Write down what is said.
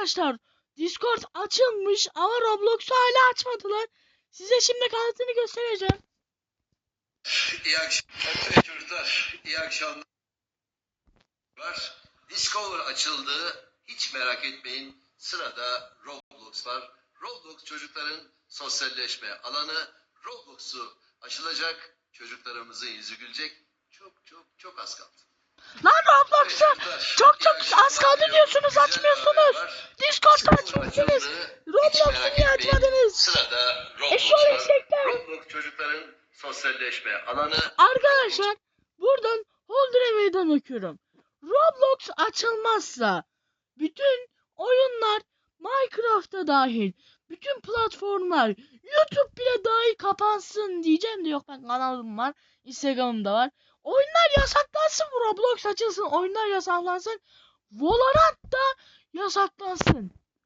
Arkadaşlar Discord açılmış ama Roblox'u hala açmadılar. Size şimdi kanıtını göstereceğim. İyi akşamlar çocuklar. İyi akşamlar. Discord açıldı. Hiç merak etmeyin. Sırada Roblox var. Roblox çocukların sosyalleşme alanı. Roblox'u açılacak. Çocuklarımızın yüzü gülecek. Çok az kaldı. Lan Roblox'u çok az kaldı diyorsunuz, açmıyorsunuz. Discord'u açmışsınız. Roblox'u niye açmadınız? Sırada Roblox var. Roblox çocukların sosyalleşme alanı. Arkadaşlar buradan Holder'e meydan okuyorum. Roblox açılmazsa bütün oyunlar, Minecraft'ta dahil bütün platformlar, YouTube bile dahil kapansın diyeceğim de yok, ben kanalım var, Instagram'ım da var. Oyunlar yasaklansın, Roblox açılsın, oyunlar yasaklansın, Valorant da yasaklansın.